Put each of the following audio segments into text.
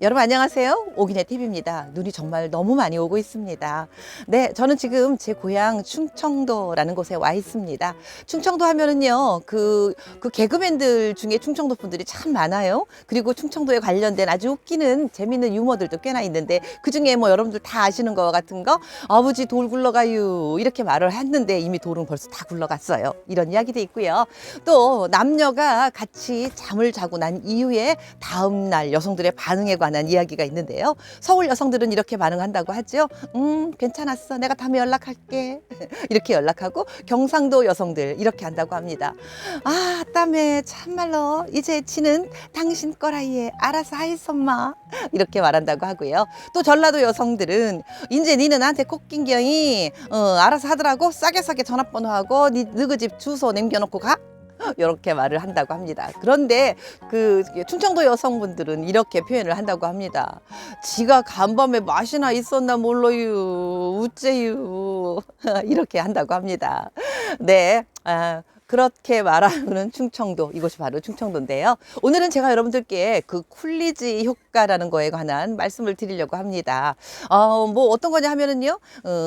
여러분 안녕하세요. 오기네 TV입니다. 눈이 정말 너무 많이 오고 있습니다. 네, 저는 지금 제 고향 충청도라는 곳에 와 있습니다. 충청도 하면은요, 그 개그맨들 중에 충청도 분들이 참 많아요. 그리고 충청도에 관련된 아주 웃기는 재밌는 유머들도 꽤나 있는데 그 중에 뭐 여러분들 다 아시는 거 같은 거, 아버지 돌 굴러가요 이렇게 말을 했는데 이미 돌은 벌써 다 굴러갔어요. 이런 이야기도 있고요. 또 남녀가 같이 잠을 자고 난 이후에 다음 날 여성들의 반응에 관한 이야기가 있는데요. 서울 여성들은 이렇게 반응한다고 하죠. 괜찮았어. 내가 다음에 연락할게. 이렇게 연락하고 경상도 여성들 이렇게 한다고 합니다. 아, 땀에 참말로 이제 지는 당신 거라예. 알아서 하이썸마. 이렇게 말한다고 하고요. 또 전라도 여성들은 이제 니는 나한테 코낀경이 알아서 하더라고. 싸게 전화번호하고 너그 집 주소 남겨놓고 가. 이렇게 말을 한다고 합니다. 그런데 그 충청도 여성분들은 이렇게 표현을 한다고 합니다. 지가 간밤에 맛이나 있었나 몰라요. 우째요. 이렇게 한다고 합니다. 네. 그렇게 말하는 충청도, 이곳이 바로 충청도인데요. 오늘은 제가 여러분들께 그 쿨리지 효과라는 거에 관한 말씀을 드리려고 합니다. 뭐 어떤 거냐 하면은요,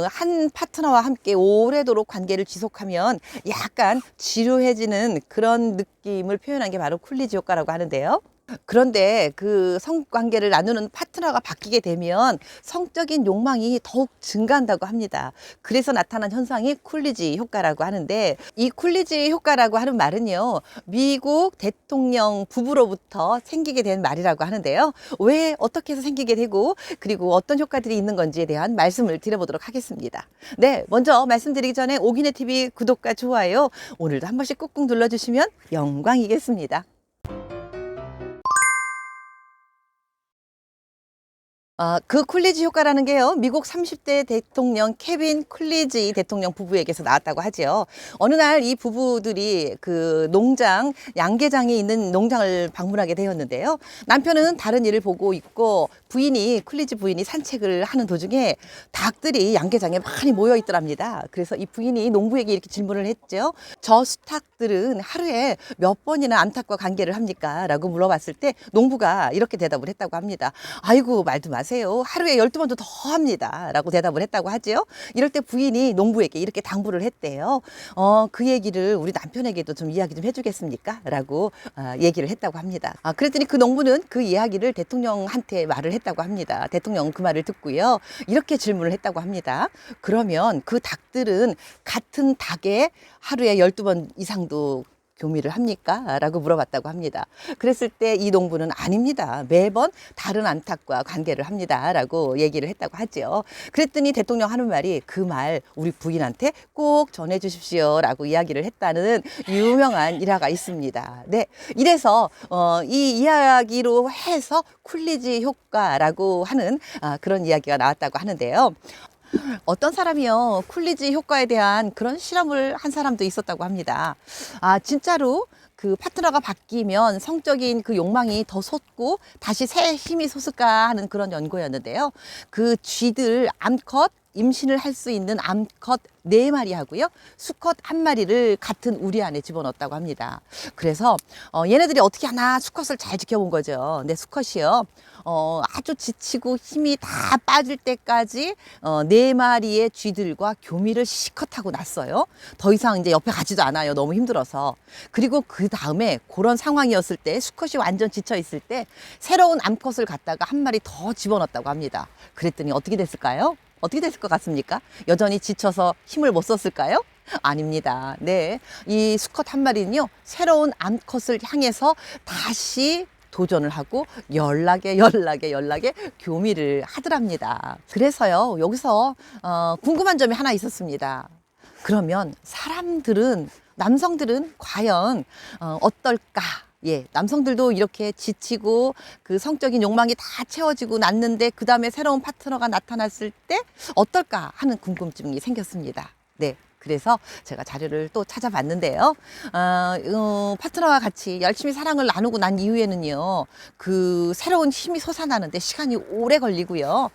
한 파트너와 함께 오래도록 관계를 지속하면 약간 지루해지는 그런 느낌을 표현한 게 바로 쿨리지 효과라고 하는데요. 그런데 그 성관계를 나누는 파트너가 바뀌게 되면 성적인 욕망이 더욱 증가한다고 합니다. 그래서 나타난 현상이 쿨리지 효과라고 하는데, 이 쿨리지 효과라고 하는 말은요, 미국 대통령 부부로부터 생기게 된 말이라고 하는데요. 왜 어떻게 해서 생기게 되고 그리고 어떤 효과들이 있는 건지에 대한 말씀을 드려보도록 하겠습니다. 네, 먼저 말씀드리기 전에 오기네 TV 구독과 좋아요 오늘도 한 번씩 꾹꾹 눌러주시면 영광이겠습니다. 그 쿨리지 효과라는 게요, 미국 30대 대통령 케빈 쿨리지 대통령 부부에게서 나왔다고 하죠. 어느 날 이 부부들이 그 농장, 양계장에 있는 농장을 방문하게 되었는데요. 남편은 다른 일을 보고 있고 쿨리지 부인이 산책을 하는 도중에 닭들이 양계장에 많이 모여 있더랍니다. 그래서 이 부인이 농부에게 이렇게 질문을 했죠. 저 수탉들은 하루에 몇 번이나 암탉과 관계를 합니까? 라고 물어봤을 때 농부가 이렇게 대답을 했다고 합니다. 아이고, 말도 마세요. 하루에 12번도 더 합니다. 라고 대답을 했다고 하지요. 이럴 때 부인이 농부에게 이렇게 당부를 했대요. 그 얘기를 우리 남편에게도 좀 이야기 좀 해주겠습니까? 라고 얘기를 했다고 합니다. 그랬더니 그 농부는 그 이야기를 대통령한테 말을 했다고 합니다. 대통령은 그 말을 듣고요, 이렇게 질문을 했다고 합니다. 그러면 그 닭들은 같은 닭에 하루에 12번 이상도 교미를 합니까? 라고 물어봤다고 합니다. 그랬을 때 이 농부는 아닙니다. 매번 다른 암탉과 관계를 합니다. 라고 얘기를 했다고 하죠. 그랬더니 대통령 하는 말이, 그 말 우리 부인한테 꼭 전해 주십시오. 라고 이야기를 했다는 유명한 일화가 있습니다. 네. 이래서 이 이야기로 해서 쿨리지 효과라고 하는 그런 이야기가 나왔다고 하는데요. 어떤 사람이요, 쿨리지 효과에 대한 그런 실험을 한 사람도 있었다고 합니다. 진짜로 그 파트너가 바뀌면 성적인 그 욕망이 더 솟고 다시 새 힘이 솟을까 하는 그런 연구였는데요. 그 쥐들 암컷, 임신을 할 수 있는 암컷 4마리 하고요, 수컷 1마리를 같은 우리 안에 집어넣었다고 합니다. 그래서 얘네들이 어떻게 하나 수컷을 잘 지켜본 거죠. 근데 수컷이요, 아주 지치고 힘이 다 빠질 때까지 4마리의 쥐들과 교미를 실컷 하고 났어요. 더 이상 이제 옆에 가지도 않아요. 너무 힘들어서. 그리고 그 다음에 그런 상황이었을 때, 수컷이 완전 지쳐 있을 때 새로운 암컷을 갖다가 1마리 더 집어넣었다고 합니다. 그랬더니 어떻게 됐을까요? 어떻게 됐을 것 같습니까? 여전히 지쳐서 힘을 못 썼을까요? 아닙니다. 네. 이 수컷 1마리는요, 새로운 암컷을 향해서 다시 도전을 하고 연락에 교미를 하더랍니다. 그래서요, 여기서 궁금한 점이 하나 있었습니다. 그러면 남성들은 과연 어떨까? 예, 남성들도 이렇게 지치고 그 성적인 욕망이 다 채워지고 났는데 그 다음에 새로운 파트너가 나타났을 때 어떨까 하는 궁금증이 생겼습니다. 네. 그래서 제가 자료를 또 찾아봤는데요. 파트너와 같이 열심히 사랑을 나누고 난 이후에는요, 그 새로운 힘이 솟아나는데 시간이 오래 걸리고요,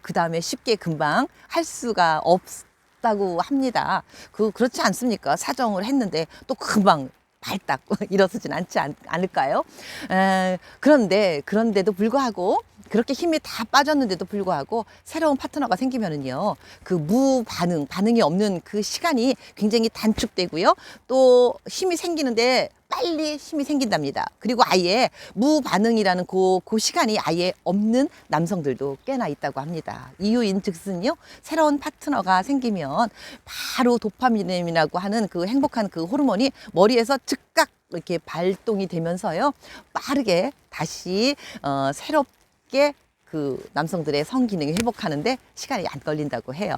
그 다음에 쉽게 금방 할 수가 없다고 합니다. 그렇지 않습니까? 사정을 했는데 또 금방 발딱 일어서진 않을까요? 그런데도 불구하고 그렇게 힘이 다 빠졌는데도 불구하고 새로운 파트너가 생기면은요, 그 반응이 없는 그 시간이 굉장히 단축되고요. 또 힘이 생기는데 빨리 힘이 생긴답니다. 그리고 아예 무반응이라는 그 시간이 아예 없는 남성들도 꽤나 있다고 합니다. 이유인즉슨요, 새로운 파트너가 생기면 바로 도파민이라고 하는 그 행복한 그 호르몬이 머리에서 즉각 이렇게 발동이 되면서요, 빠르게 다시 새롭게 그 남성들의 성기능이 회복하는데 시간이 안 걸린다고 해요.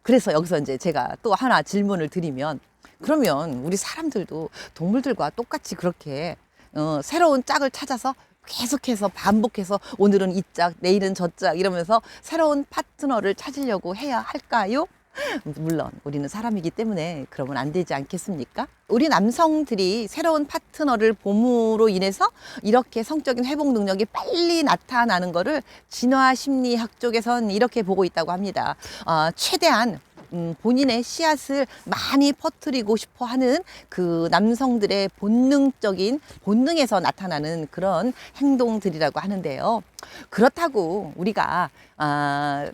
그래서 여기서 이제 제가 또 하나 질문을 드리면, 그러면 우리 사람들도 동물들과 똑같이 그렇게 새로운 짝을 찾아서 계속해서 반복해서 오늘은 이 짝, 내일은 저 짝 이러면서 새로운 파트너를 찾으려고 해야 할까요? 물론 우리는 사람이기 때문에 그러면 안 되지 않겠습니까? 우리 남성들이 새로운 파트너를 봄으로 인해서 이렇게 성적인 회복 능력이 빨리 나타나는 거를 진화 심리학 쪽에선 이렇게 보고 있다고 합니다. 최대한 본인의 씨앗을 많이 퍼뜨리고 싶어 하는 그 남성들의 본능에서 나타나는 그런 행동들이라고 하는데요. 그렇다고 우리가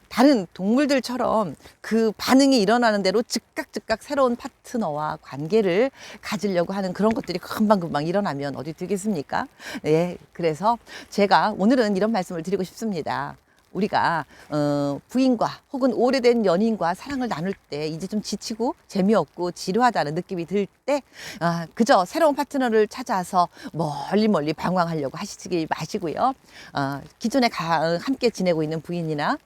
다른 동물들처럼 그 반응이 일어나는 대로 즉각 새로운 파트너와 관계를 가지려고 하는 그런 것들이 금방금방 일어나면 어디 되겠습니까? 네, 그래서 제가 오늘은 이런 말씀을 드리고 싶습니다. 우리가 부인과 혹은 오래된 연인과 사랑을 나눌 때 이제 좀 지치고 재미없고 지루하다는 느낌이 들 때 그저 새로운 파트너를 찾아서 멀리 방황하려고 하시지 마시고요. 기존에 함께 지내고 있는 부인이나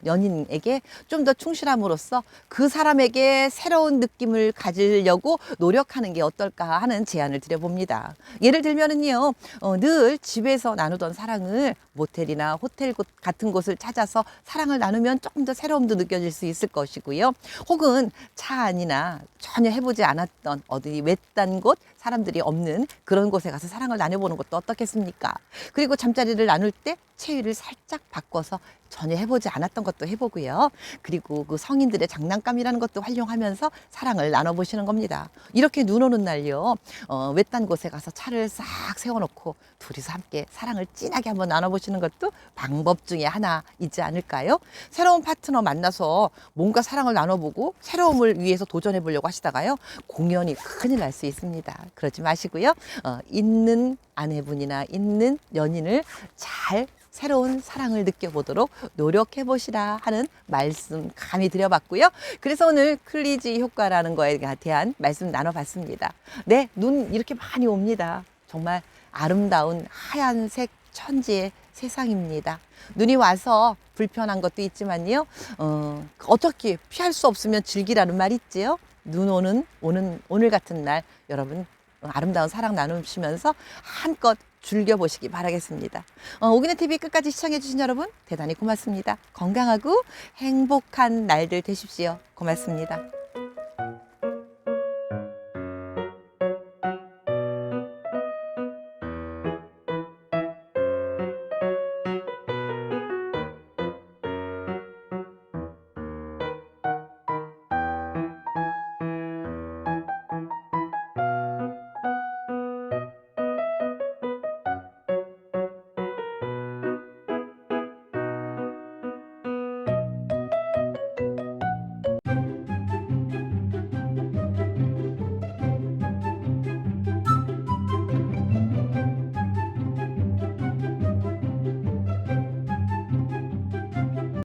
연인에게 좀 더 충실함으로써 그 사람에게 새로운 느낌을 가지려고 노력하는 게 어떨까 하는 제안을 드려봅니다. 예를 들면은요, 늘 집에서 나누던 사랑을 모텔이나 호텔 같은 곳을 찾아서 사랑을 나누면 조금 더 새로움도 느껴질 수 있을 것이고요. 혹은 차 안이나 전혀 해보지 않았던 어디 외딴 곳, 사람들이 없는 그런 곳에 가서 사랑을 나눠보는 것도 어떻겠습니까? 그리고 잠자리를 나눌 때 체위를 살짝 바꿔서 전혀 해보지 않았던 것도 해보고요. 그리고 그 성인들의 장난감이라는 것도 활용하면서 사랑을 나눠보시는 겁니다. 이렇게 눈 오는 날요, 외딴 곳에 가서 차를 싹 세워놓고 둘이서 함께 사랑을 진하게 한번 나눠보시는 것도 방법 중에 하나이지 않을까요? 새로운 파트너 만나서 뭔가 사랑을 나눠보고 새로움을 위해서 도전해보려고 하시다가요, 공연이 큰일 날 수 있습니다. 그러지 마시고요. 있는 아내분이나 있는 연인을 잘 새로운 사랑을 느껴보도록 노력해 보시라 하는 말씀 감히 드려봤고요. 그래서 오늘 클리지 효과라는 거에 대한 말씀 나눠봤습니다. 네, 눈 이렇게 많이 옵니다. 정말 아름다운 하얀색 천지의 세상입니다. 눈이 와서 불편한 것도 있지만요, 어떻게 피할 수 없으면 즐기라는 말 있지요. 눈 오늘 같은 날 여러분 아름다운 사랑 나누시면서 한껏 즐겨보시기 바라겠습니다. 오기네 TV 끝까지 시청해주신 여러분 대단히 고맙습니다. 건강하고 행복한 날들 되십시오. 고맙습니다.